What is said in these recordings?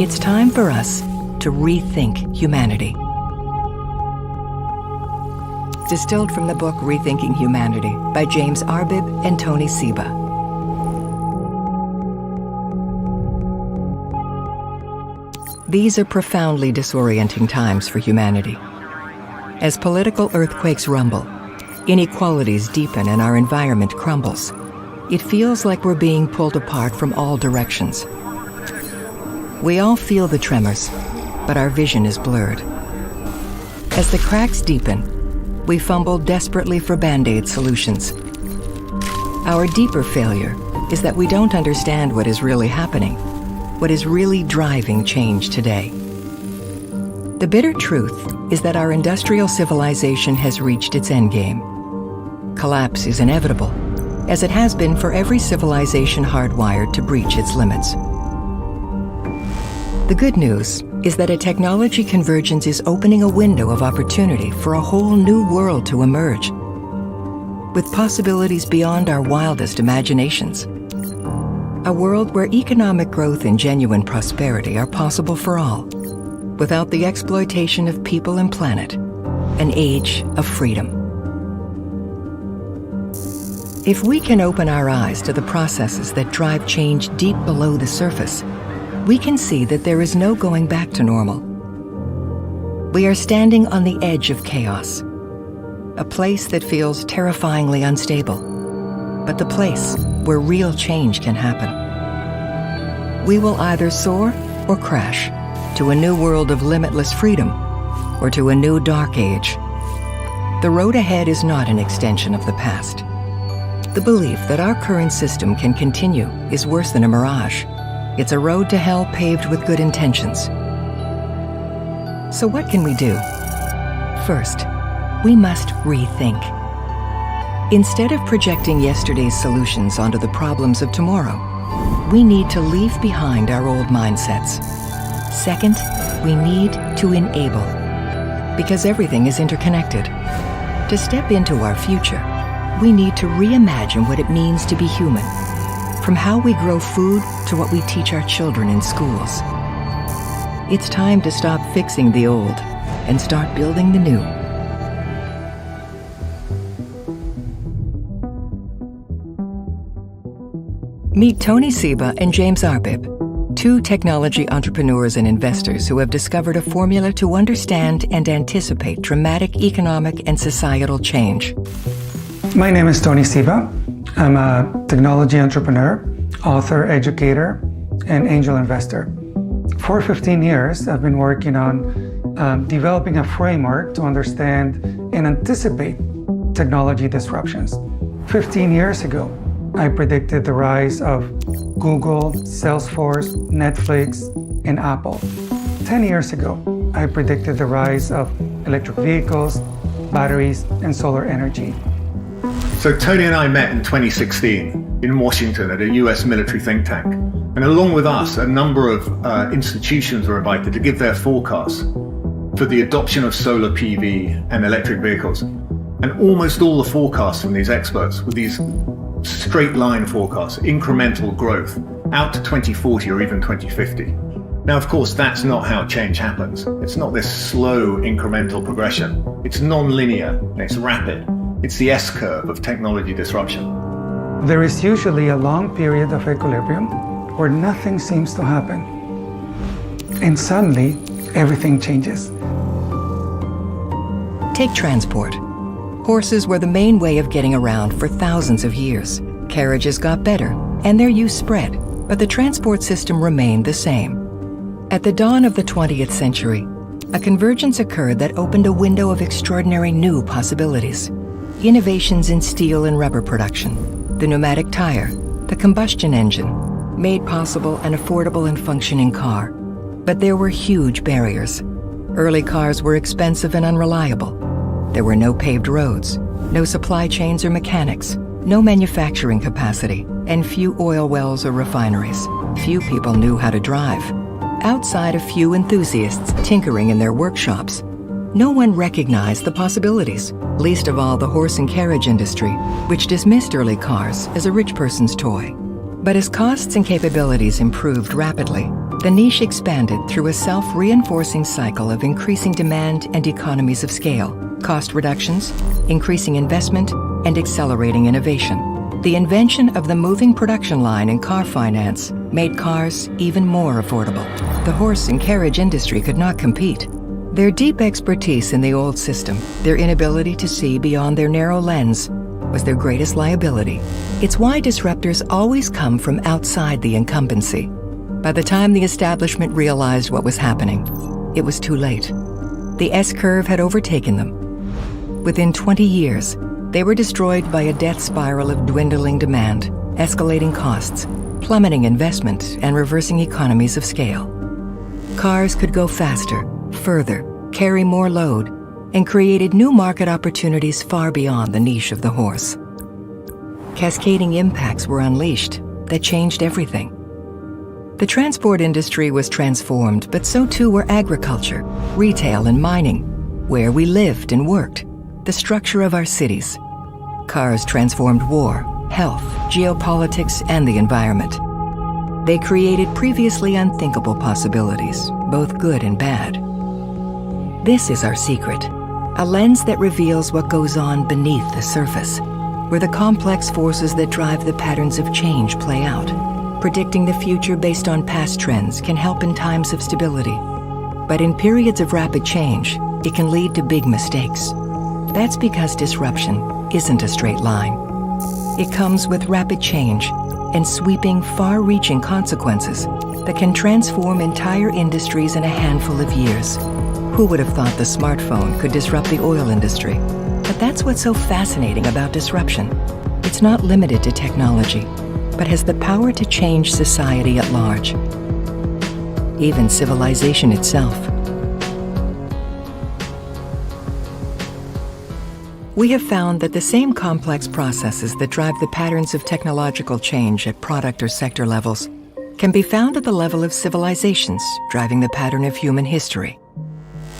It's time for us to rethink humanity. Distilled from the book Rethinking Humanity by James Arbib and Tony Seba. These are profoundly disorienting times for humanity. As political earthquakes rumble, inequalities deepen and our environment crumbles, it feels like we're being pulled apart from all directions. We all feel the tremors, but our vision is blurred. As the cracks deepen, we fumble desperately for Band-Aid solutions. Our deeper failure is that we don't understand what is really happening, what is really driving change today. The bitter truth is that our industrial civilization has reached its endgame. Collapse is inevitable, as it has been for every civilization hardwired to breach its limits. The good news is that a technology convergence is opening a window of opportunity for a whole new world to emerge, with possibilities beyond our wildest imaginations. A world where economic growth and genuine prosperity are possible for all, without the exploitation of people and planet, an age of freedom. If we can open our eyes to the processes that drive change deep below the surface, we can see that there is no going back to normal. We are standing on the edge of chaos, a place that feels terrifyingly unstable, but the place where real change can happen. We will either soar or crash to a new world of limitless freedom or to a new dark age. The road ahead is not an extension of the past. The belief that our current system can continue is worse than a mirage. It's a road to hell paved with good intentions. So what can we do? First, we must rethink. Instead of projecting yesterday's solutions onto the problems of tomorrow, we need to leave behind our old mindsets. Second, we need to enable, because everything is interconnected. To step into our future, we need to reimagine what it means to be human, from how we grow food to what we teach our children in schools. It's time to stop fixing the old and start building the new. Meet Tony Seba and James Arbib, two technology entrepreneurs and investors who have discovered a formula to understand and anticipate dramatic economic and societal change. My name is Tony Seba. I'm a technology entrepreneur, author, educator, and angel investor. For 15 years, I've been working on developing a framework to understand and anticipate technology disruptions. 15 years ago, I predicted the rise of Google, Salesforce, Netflix, and Apple. 10 years ago, I predicted the rise of electric vehicles, batteries, and solar energy. So Tony and I met in 2016 in Washington at a US military think tank. And along with us, a number of institutions were invited to give their forecasts for the adoption of solar PV and electric vehicles. And almost all the forecasts from these experts were these straight line forecasts, incremental growth out to 2040 or even 2050. Now, of course, that's not how change happens. It's not this slow incremental progression. It's non-linear and it's rapid. It's the S-curve of technology disruption. There is usually a long period of equilibrium where nothing seems to happen. And suddenly, everything changes. Take transport. Horses were the main way of getting around for thousands of years. Carriages got better, and their use spread, but the transport system remained the same. At the dawn of the 20th century, a convergence occurred that opened a window of extraordinary new possibilities. Innovations in steel and rubber production, the pneumatic tire, the combustion engine, made possible an affordable and functioning car. But there were huge barriers. Early cars were expensive and unreliable. There were no paved roads, no supply chains or mechanics, no manufacturing capacity, and few oil wells or refineries. Few people knew how to drive. Outside a few enthusiasts tinkering in their workshops, no one recognized the possibilities, least of all the horse and carriage industry, which dismissed early cars as a rich person's toy. But as costs and capabilities improved rapidly, the niche expanded through a self-reinforcing cycle of increasing demand and economies of scale, cost reductions, increasing investment, and accelerating innovation. The invention of the moving production line in car finance made cars even more affordable. The horse and carriage industry could not compete. Their deep expertise in the old system, their inability to see beyond their narrow lens, was their greatest liability. It's why disruptors always come from outside the incumbency. By the time the establishment realized what was happening, it was too late. The S-curve had overtaken them. Within 20 years, they were destroyed by a death spiral of dwindling demand, escalating costs, plummeting investment, and reversing economies of scale. Cars could go faster, further, carry more load, and created new market opportunities far beyond the niche of the horse. Cascading impacts were unleashed that changed everything. The transport industry was transformed, but so too were agriculture, retail, and mining, where we lived and worked, the structure of our cities. Cars transformed war, health, geopolitics, and the environment. They created previously unthinkable possibilities, both good and bad. This is our secret, a lens that reveals what goes on beneath the surface, where the complex forces that drive the patterns of change play out. Predicting the future based on past trends can help in times of stability. But in periods of rapid change, it can lead to big mistakes. That's because disruption isn't a straight line. It comes with rapid change and sweeping, far-reaching consequences that can transform entire industries in a handful of years. Who would have thought the smartphone could disrupt the oil industry? But that's what's so fascinating about disruption. It's not limited to technology, but has the power to change society at large, even civilization itself. We have found that the same complex processes that drive the patterns of technological change at product or sector levels can be found at the level of civilizations driving the pattern of human history.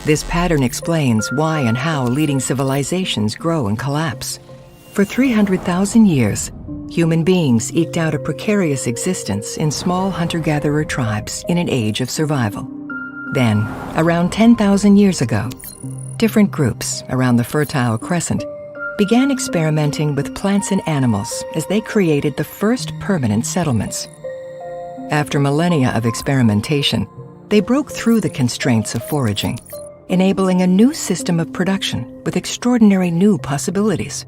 This pattern explains why and how leading civilizations grow and collapse. For 300,000 years, human beings eked out a precarious existence in small hunter-gatherer tribes in an age of survival. Then, around 10,000 years ago, different groups around the Fertile Crescent began experimenting with plants and animals as they created the first permanent settlements. After millennia of experimentation, they broke through the constraints of foraging, enabling a new system of production with extraordinary new possibilities.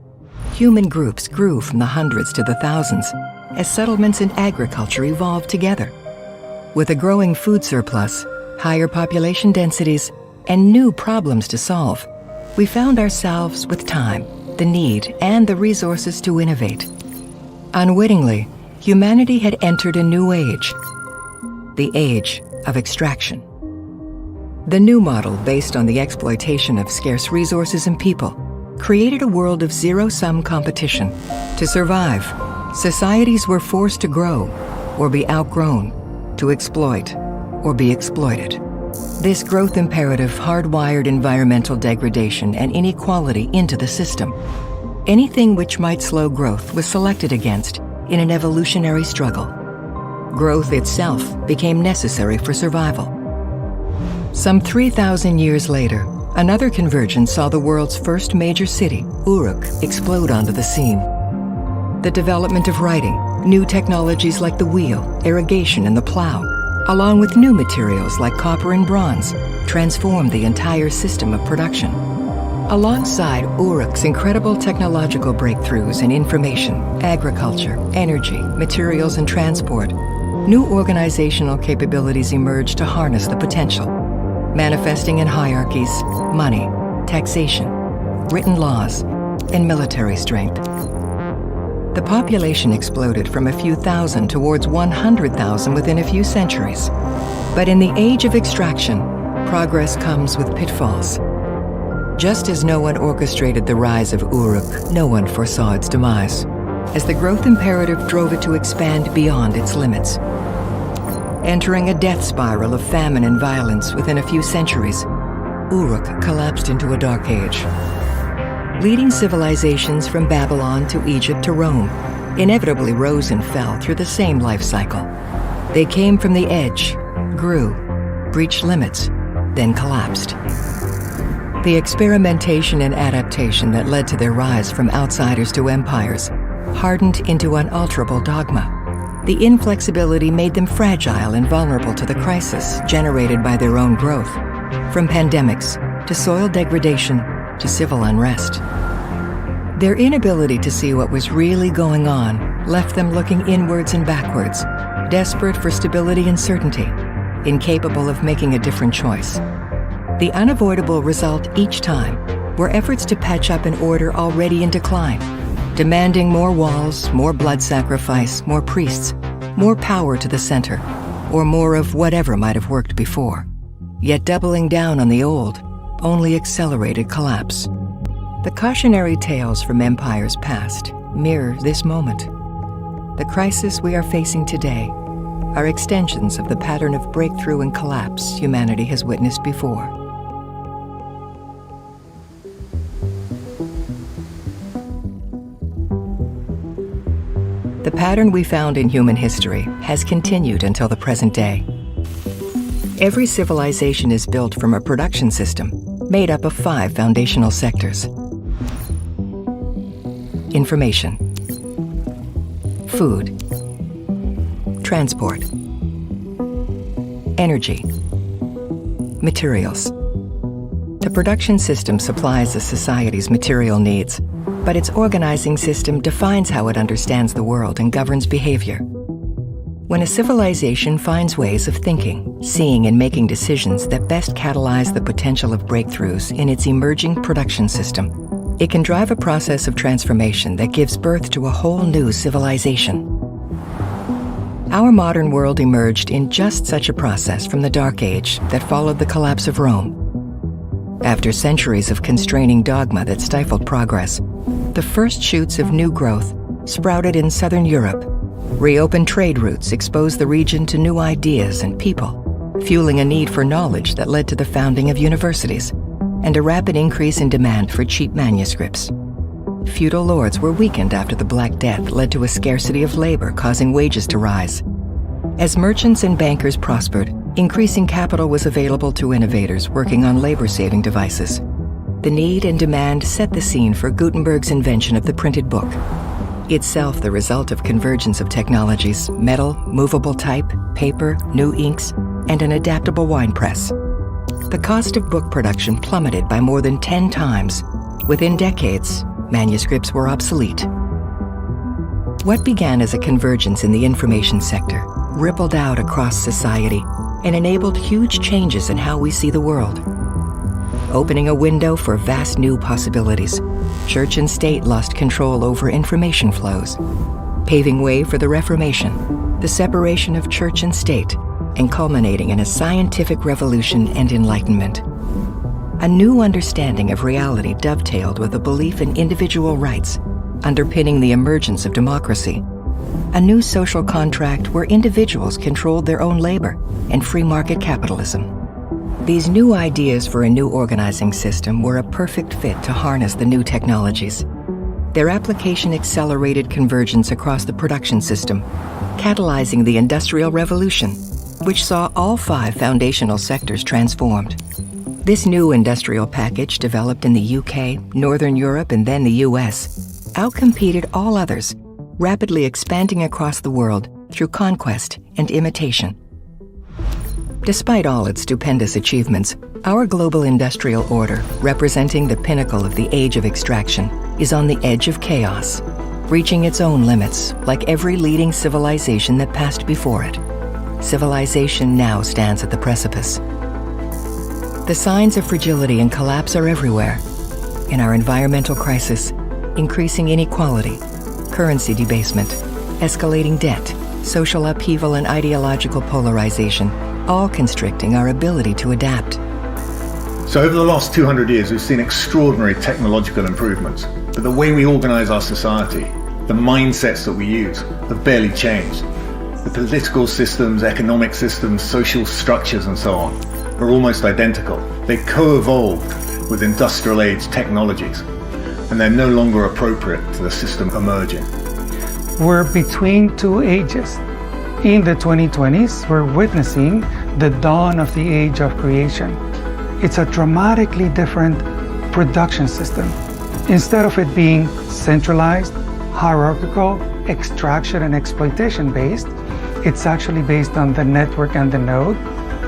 Human groups grew from the hundreds to the thousands as settlements and agriculture evolved together. With a growing food surplus, higher population densities, and new problems to solve, we found ourselves with time, the need, and the resources to innovate. Unwittingly, humanity had entered a new age, the age of extraction. The new model, based on the exploitation of scarce resources and people, created a world of zero-sum competition. To survive, societies were forced to grow or be outgrown, to exploit or be exploited. This growth imperative hardwired environmental degradation and inequality into the system. Anything which might slow growth was selected against in an evolutionary struggle. Growth itself became necessary for survival. Some 3,000 years later, another convergence saw the world's first major city, Uruk, explode onto the scene. The development of writing, new technologies like the wheel, irrigation, and the plow, along with new materials like copper and bronze, transformed the entire system of production. Alongside Uruk's incredible technological breakthroughs in information, agriculture, energy, materials, and transport, new organizational capabilities emerged to harness the potential, manifesting in hierarchies, money, taxation, written laws, and military strength. The population exploded from a few thousand towards 100,000 within a few centuries. But in the age of extraction, progress comes with pitfalls. Just as no one orchestrated the rise of Uruk, no one foresaw its demise, as the growth imperative drove it to expand beyond its limits. Entering a death spiral of famine and violence within a few centuries, Uruk collapsed into a dark age. Leading civilizations from Babylon to Egypt to Rome, inevitably rose and fell through the same life cycle. They came from the edge, grew, breached limits, then collapsed. The experimentation and adaptation that led to their rise from outsiders to empires hardened into unalterable dogma. The inflexibility made them fragile and vulnerable to the crisis generated by their own growth, from pandemics to soil degradation to civil unrest. Their inability to see what was really going on left them looking inwards and backwards, desperate for stability and certainty, incapable of making a different choice. The unavoidable result each time were efforts to patch up an order already in decline, demanding more walls, more blood sacrifice, more priests, more power to the center, or more of whatever might have worked before. Yet doubling down on the old only accelerated collapse. The cautionary tales from empires past mirror this moment. The crisis we are facing today are extensions of the pattern of breakthrough and collapse humanity has witnessed before. The pattern we found in human history has continued until the present day. Every civilization is built from a production system made up of 5 foundational sectors. Information, food, transport, energy, materials. The production system supplies a society's material needs, but its organizing system defines how it understands the world and governs behavior. When a civilization finds ways of thinking, seeing, and making decisions that best catalyze the potential of breakthroughs in its emerging production system, it can drive a process of transformation that gives birth to a whole new civilization. Our modern world emerged in just such a process from the Dark Age that followed the collapse of Rome. After centuries of constraining dogma that stifled progress, the first shoots of new growth sprouted in southern Europe. Reopened trade routes exposed the region to new ideas and people, fueling a need for knowledge that led to the founding of universities and a rapid increase in demand for cheap manuscripts. Feudal lords were weakened after the Black Death led to a scarcity of labor, causing wages to rise. As merchants and bankers prospered, increasing capital was available to innovators working on labor-saving devices. The need and demand set the scene for Gutenberg's invention of the printed book, itself the result of convergence of technologies: metal, movable type, paper, new inks, and an adaptable wine press. The cost of book production plummeted by more than 10 times. Within decades, manuscripts were obsolete. What began as a convergence in the information sector rippled out across society and enabled huge changes in how we see the world. Opening a window for vast new possibilities, church and state lost control over information flows, paving way for the Reformation, the separation of church and state, and culminating in a scientific revolution and enlightenment. A new understanding of reality dovetailed with a belief in individual rights, underpinning the emergence of democracy. A new social contract where individuals controlled their own labor and free market capitalism. These new ideas for a new organizing system were a perfect fit to harness the new technologies. Their application accelerated convergence across the production system, catalyzing the Industrial Revolution, which saw all 5 foundational sectors transformed. This new industrial package, developed in the UK, Northern Europe, and then the US, outcompeted all others, rapidly expanding across the world through conquest and imitation. Despite all its stupendous achievements, our global industrial order, representing the pinnacle of the age of extraction, is on the edge of chaos, reaching its own limits, like every leading civilization that passed before it. Civilization now stands at the precipice. The signs of fragility and collapse are everywhere. In our environmental crisis, increasing inequality, currency debasement, escalating debt, social upheaval, and ideological polarization, all constricting our ability to adapt. So over the last 200 years, we've seen extraordinary technological improvements, but the way we organize our society, the mindsets that we use, have barely changed. The political systems, economic systems, social structures, and so on are almost identical. They co-evolved with industrial age technologies, and they're no longer appropriate to the system emerging. we're between two ages. In the 2020s, we're witnessing the dawn of the age of creation. It's a dramatically different production system. Instead of it being centralized, hierarchical, extraction and exploitation based, it's actually based on the network and the node,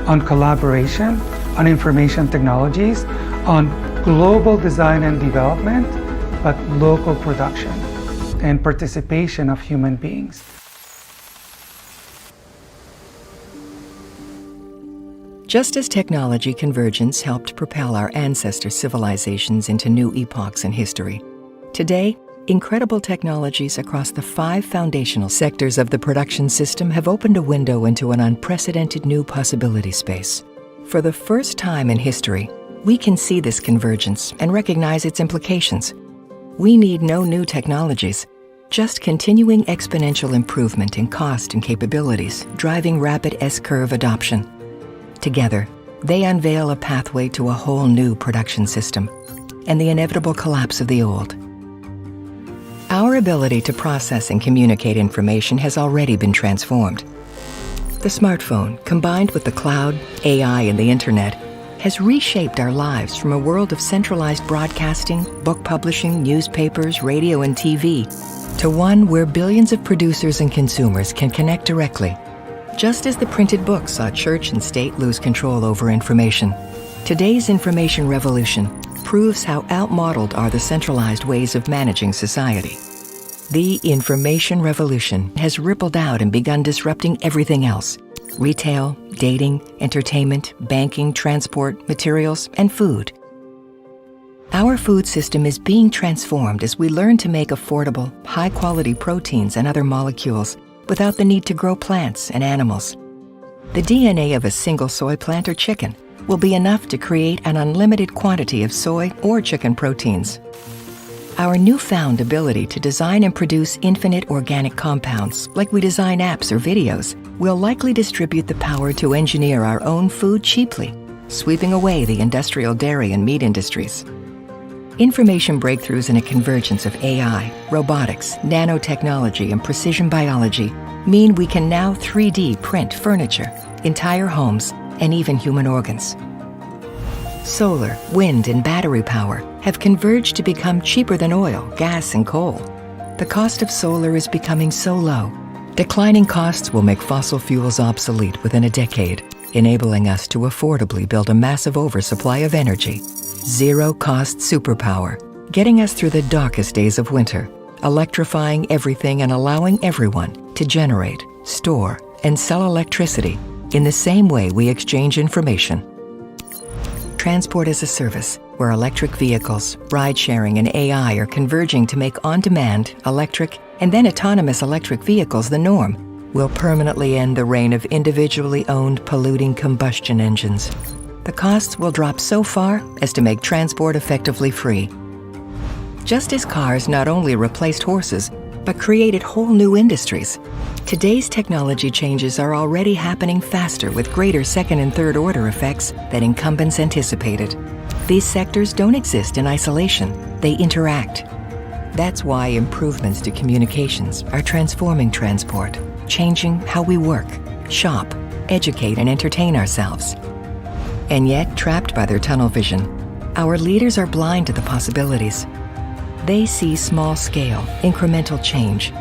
on collaboration, on information technologies, on global design and development, but local production and participation of human beings. Just as technology convergence helped propel our ancestor civilizations into new epochs in history, today, incredible technologies across the 5 foundational sectors of the production system have opened a window into an unprecedented new possibility space. For the first time in history, we can see this convergence and recognize its implications. We need no new technologies, just continuing exponential improvement in cost and capabilities, driving rapid S-curve adoption. Together, they unveil a pathway to a whole new production system and the inevitable collapse of the old. Our ability to process and communicate information has already been transformed. The smartphone, combined with the cloud, AI, and the internet, has reshaped our lives from a world of centralized broadcasting, book publishing, newspapers, radio, and TV, to one where billions of producers and consumers can connect directly. Just as the printed book saw church and state lose control over information, today's information revolution proves how outmodeled are the centralized ways of managing society. The information revolution has rippled out and begun disrupting everything else: retail, dating, entertainment, banking, transport, materials, and food. Our food system is being transformed as we learn to make affordable, high-quality proteins and other molecules without the need to grow plants and animals. The DNA of a single soy plant or chicken will be enough to create an unlimited quantity of soy or chicken proteins. Our newfound ability to design and produce infinite organic compounds, like we design apps or videos, will likely distribute the power to engineer our own food cheaply, sweeping away the industrial dairy and meat industries. Information breakthroughs in a convergence of AI, robotics, nanotechnology, and precision biology mean we can now 3D print furniture, entire homes, and even human organs. Solar, wind, and battery power have converged to become cheaper than oil, gas, and coal. The cost of solar is becoming so low, declining costs will make fossil fuels obsolete within a decade, enabling us to affordably build a massive oversupply of energy. Zero-cost superpower, getting us through the darkest days of winter, electrifying everything and allowing everyone to generate, store, and sell electricity in the same way we exchange information. Transport as a service, where electric vehicles, ride-sharing, and AI are converging to make on-demand, electric, and then autonomous electric vehicles the norm, will permanently end the reign of individually owned polluting combustion engines. The costs will drop so far as to make transport effectively free. Just as cars not only replaced horses, but created whole new industries, today's technology changes are already happening faster with greater second and third order effects than incumbents anticipated. These sectors don't exist in isolation, they interact. That's why improvements to communications are transforming transport, changing how we work, shop, educate, and entertain ourselves. And yet, trapped by their tunnel vision, our leaders are blind to the possibilities. They see small-scale, incremental change.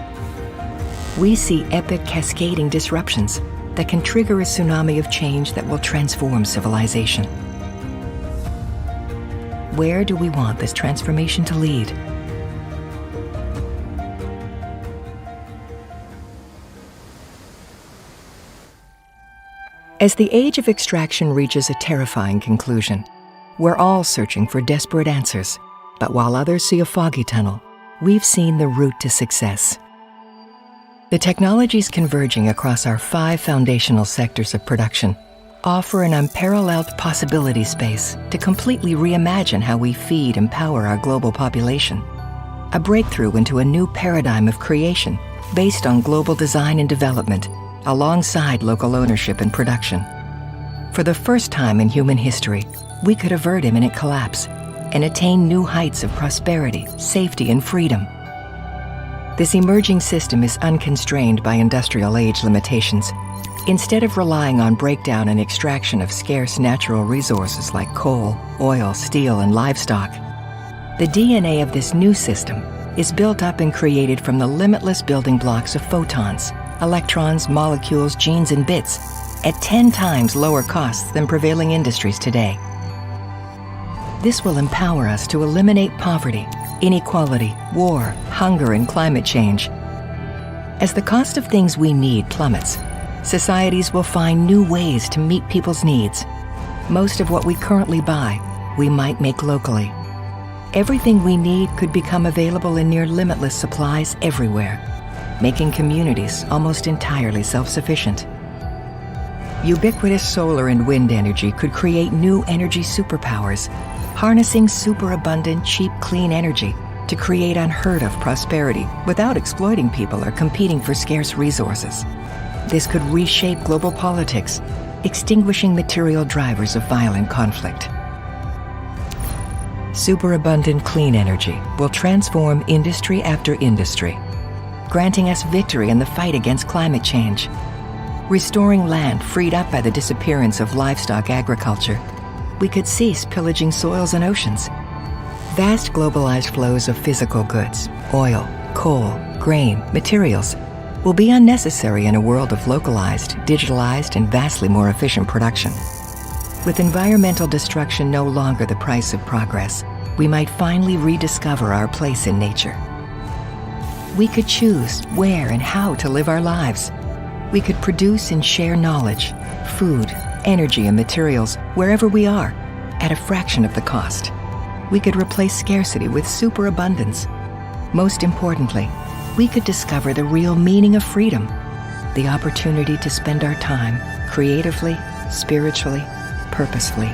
We see epic cascading disruptions that can trigger a tsunami of change that will transform civilization. Where do we want this transformation to lead? As the age of extraction reaches a terrifying conclusion, we're all searching for desperate answers. But while others see a foggy tunnel, we've seen the route to success. The technologies converging across our 5 foundational sectors of production offer an unparalleled possibility space to completely reimagine how we feed and power our global population. A breakthrough into a new paradigm of creation based on global design and development, alongside local ownership and production. For the first time in human history, we could avert imminent collapse and attain new heights of prosperity, safety, and freedom. This emerging system is unconstrained by industrial age limitations. Instead of relying on breakdown and extraction of scarce natural resources like coal, oil, steel, and livestock, the DNA of this new system is built up and created from the limitless building blocks of photons, electrons, molecules, genes, and bits at 10 times lower costs than prevailing industries today. This will empower us to eliminate poverty, inequality, war, hunger, and climate change. As the cost of things we need plummets, societies will find new ways to meet people's needs. Most of what we currently buy, we might make locally. Everything we need could become available in near limitless supplies everywhere, making communities almost entirely self-sufficient. Ubiquitous solar and wind energy could create new energy superpowers, harnessing superabundant, cheap, clean energy to create unheard-of prosperity without exploiting people or competing for scarce resources. This could reshape global politics, extinguishing material drivers of violent conflict. Superabundant clean energy will transform industry after industry, granting us victory in the fight against climate change. Restoring land freed up by the disappearance of livestock agriculture, we could cease pillaging soils and oceans. Vast globalized flows of physical goods, oil, coal, grain, materials, will be unnecessary in a world of localized, digitalized, and vastly more efficient production. With environmental destruction no longer the price of progress, we might finally rediscover our place in nature. We could choose where and how to live our lives. We could produce and share knowledge, food, energy, and materials wherever we are, at a fraction of the cost. We could replace scarcity with superabundance. Most importantly, we could discover the real meaning of freedom, the opportunity to spend our time creatively, spiritually, purposefully,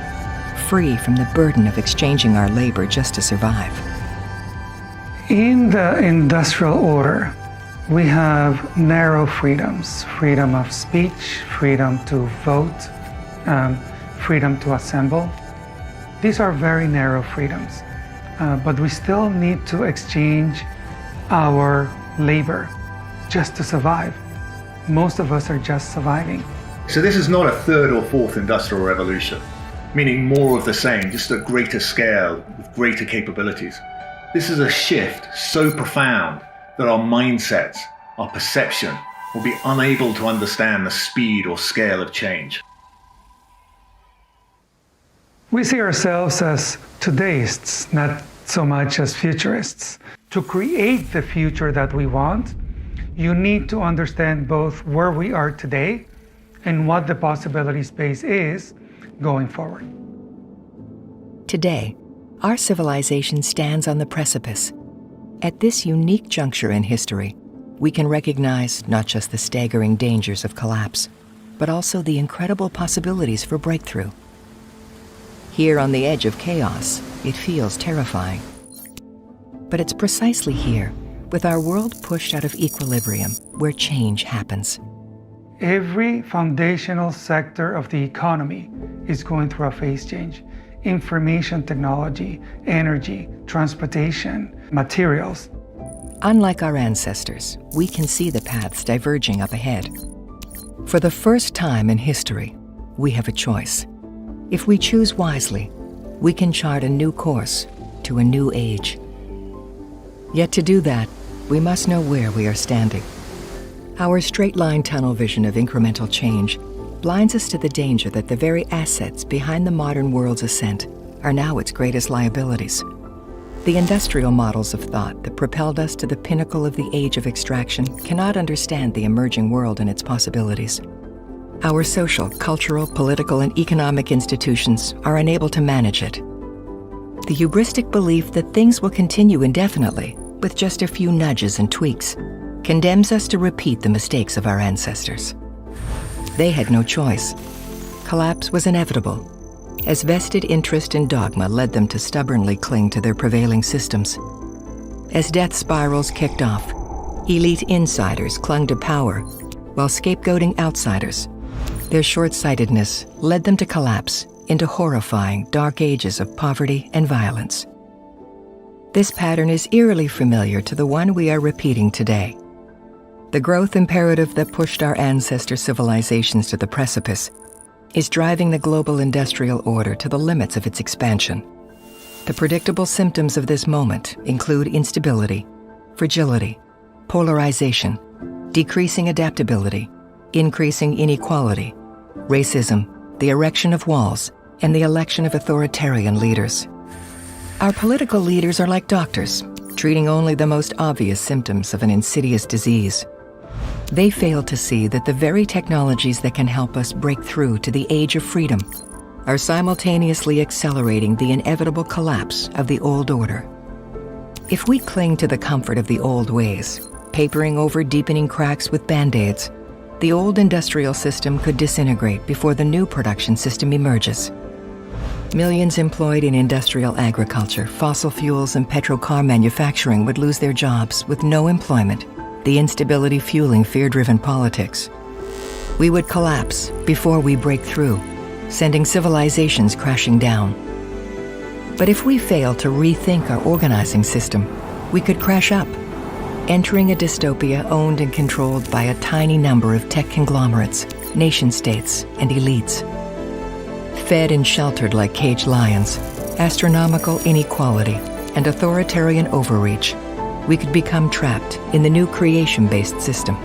free from the burden of exchanging our labor just to survive. In the industrial order, we have narrow freedoms: freedom of speech, freedom to vote, freedom to assemble. These are very narrow freedoms, but we still need to exchange our labor just to survive. Most of us are just surviving. So this is not a third or fourth industrial revolution, meaning more of the same, just at greater scale, with greater capabilities. This is a shift so profound that our mindsets, our perception, will be unable to understand the speed or scale of change. We see ourselves as today'ists, not so much as futurists. To create the future that we want, you need to understand both where we are today and what the possibility space is going forward. Today, our civilization stands on the precipice. At this unique juncture in history, we can recognize not just the staggering dangers of collapse, but also the incredible possibilities for breakthrough. Here on the edge of chaos, it feels terrifying. But it's precisely here, with our world pushed out of equilibrium, where change happens. Every foundational sector of the economy is going through a phase change. Information technology, energy, transportation, materials. Unlike our ancestors, we can see the paths diverging up ahead. For the first time in history, we have a choice. If we choose wisely, we can chart a new course to a new age. Yet to do that, we must know where we are standing. Our straight-line tunnel vision of incremental change blinds us to the danger that the very assets behind the modern world's ascent are now its greatest liabilities. The industrial models of thought that propelled us to the pinnacle of the age of extraction cannot understand the emerging world and its possibilities. Our social, cultural, political, and economic institutions are unable to manage it. The hubristic belief that things will continue indefinitely, with just a few nudges and tweaks, condemns us to repeat the mistakes of our ancestors. They had no choice. Collapse was inevitable, as vested interest and dogma led them to stubbornly cling to their prevailing systems. As death spirals kicked off, elite insiders clung to power, while scapegoating outsiders. Their short-sightedness led them to collapse into horrifying, dark ages of poverty and violence. This pattern is eerily familiar to the one we are repeating today. The growth imperative that pushed our ancestor civilizations to the precipice is driving the global industrial order to the limits of its expansion. The predictable symptoms of this moment include instability, fragility, polarization, decreasing adaptability, increasing inequality, racism, the erection of walls, and the election of authoritarian leaders. Our political leaders are like doctors, treating only the most obvious symptoms of an insidious disease. They fail to see that the very technologies that can help us break through to the age of freedom are simultaneously accelerating the inevitable collapse of the old order. If we cling to the comfort of the old ways, papering over deepening cracks with Band-Aids, the old industrial system could disintegrate before the new production system emerges. Millions employed in industrial agriculture, fossil fuels, and petrocar manufacturing would lose their jobs with no employment, the instability fueling fear-driven politics. We would collapse before we break through, sending civilizations crashing down. But if we fail to rethink our organizing system, we could crash up, entering a dystopia owned and controlled by a tiny number of tech conglomerates, nation-states, and elites. Fed and sheltered like caged lions, astronomical inequality, and authoritarian overreach, we could become trapped in the new creation-based system.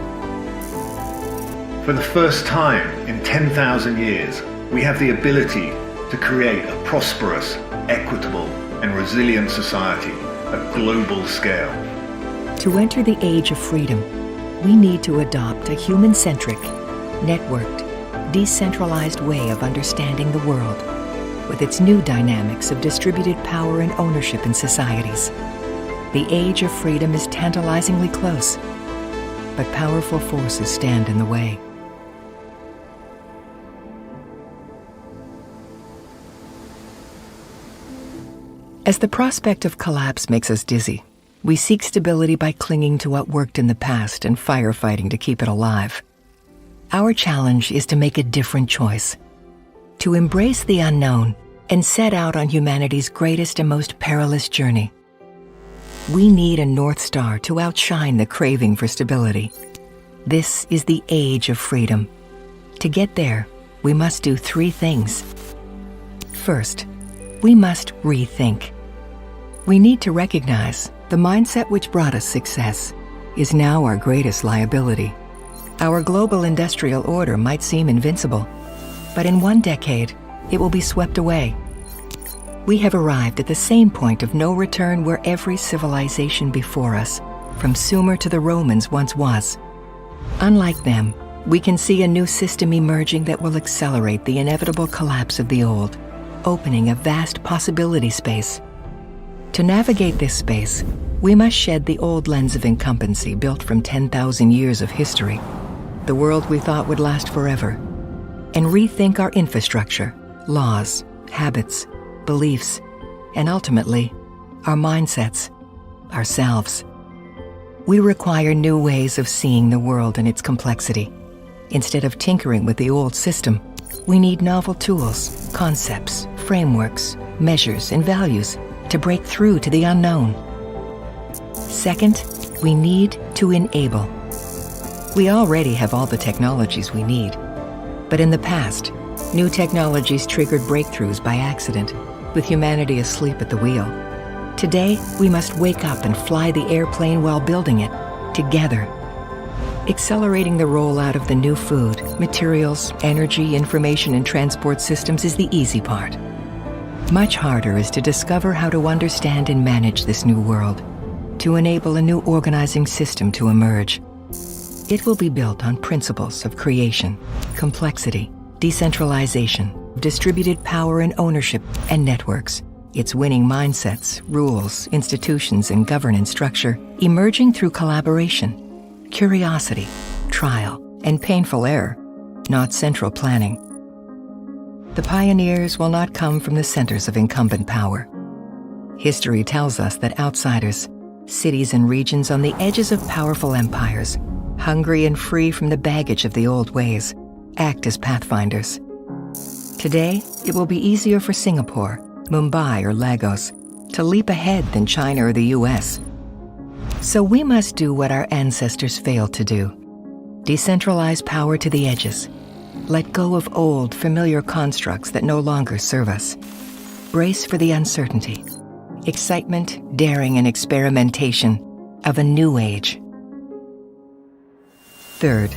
For the first time in 10,000 years, we have the ability to create a prosperous, equitable, and resilient society at global scale. To enter the age of freedom, we need to adopt a human-centric, networked, decentralized way of understanding the world, with its new dynamics of distributed power and ownership in societies. The age of freedom is tantalizingly close, but powerful forces stand in the way. As the prospect of collapse makes us dizzy, we seek stability by clinging to what worked in the past and firefighting to keep it alive. Our challenge is to make a different choice, to embrace the unknown and set out on humanity's greatest and most perilous journey. We need a North Star to outshine the craving for stability. This is the age of freedom. To get there, we must do three things. First, we must rethink. We need to recognize the mindset which brought us success is now our greatest liability. Our global industrial order might seem invincible, but in 1 decade, it will be swept away. We have arrived at the same point of no return where every civilization before us, from Sumer to the Romans, once was. Unlike them, we can see a new system emerging that will accelerate the inevitable collapse of the old, opening a vast possibility space. To navigate this space, we must shed the old lens of incumbency built from 10,000 years of history, the world we thought would last forever, and rethink our infrastructure, laws, habits, beliefs, and ultimately, our mindsets, ourselves. We require new ways of seeing the world and its complexity. Instead of tinkering with the old system, we need novel tools, concepts, frameworks, measures, and values to break through to the unknown. Second, we need to enable. We already have all the technologies we need, but in the past, new technologies triggered breakthroughs by accident, with humanity asleep at the wheel. Today, we must wake up and fly the airplane while building it, together. Accelerating the rollout of the new food, materials, energy, information, and transport systems is the easy part. Much harder is to discover how to understand and manage this new world, to enable a new organizing system to emerge. It will be built on principles of creation, complexity, decentralization, distributed power and ownership, and networks. Its winning mindsets, rules, institutions, and governance structure emerging through collaboration, curiosity, trial, and painful error, not central planning. The pioneers will not come from the centers of incumbent power. History tells us that outsiders, cities and regions on the edges of powerful empires, hungry and free from the baggage of the old ways, act as pathfinders. Today, it will be easier for Singapore, Mumbai, or Lagos to leap ahead than China or the US. So we must do what our ancestors failed to do. Decentralize power to the edges. Let go of old, familiar constructs that no longer serve us. Brace for the uncertainty, excitement, daring, and experimentation of a new age. Third,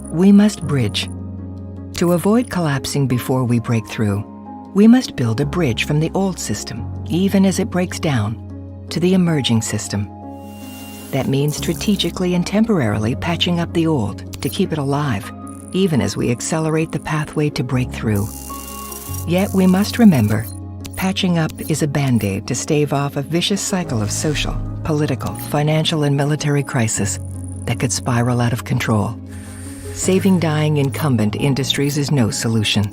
we must bridge. To avoid collapsing before we break through, we must build a bridge from the old system, even as it breaks down, to the emerging system. That means strategically and temporarily patching up the old to keep it alive, even as we accelerate the pathway to breakthrough. Yet we must remember, patching up is a band-aid to stave off a vicious cycle of social, political, financial, and military crisis that could spiral out of control. Saving dying incumbent industries is no solution.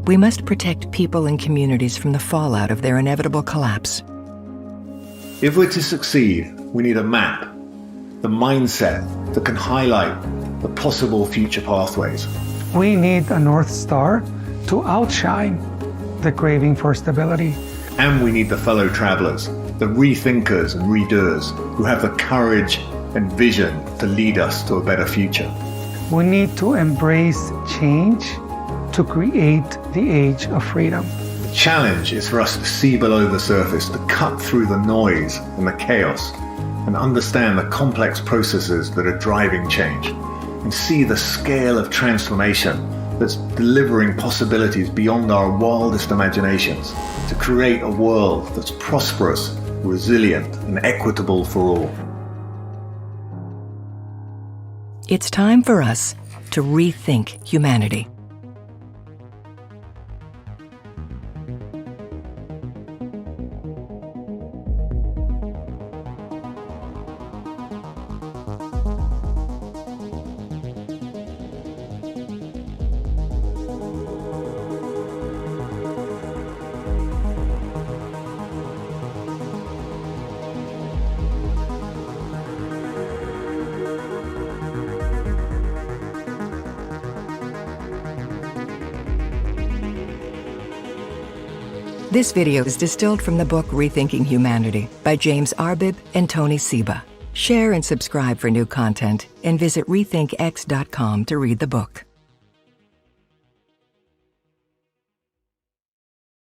We must protect people and communities from the fallout of their inevitable collapse. If we're to succeed, we need a map, the mindset that can highlight the possible future pathways. We need a North Star to outshine the craving for stability. And we need the fellow travelers, the rethinkers and redoers who have the courage and vision to lead us to a better future. We need to embrace change to create the age of freedom. The challenge is for us to see below the surface, to cut through the noise and the chaos, and understand the complex processes that are driving change, and see the scale of transformation that's delivering possibilities beyond our wildest imaginations, to create a world that's prosperous, resilient, and equitable for all. It's time for us to rethink humanity. This video is distilled from the book Rethinking Humanity by James Arbib and Tony Seba. Share and subscribe for new content and visit RethinkX.com to read the book.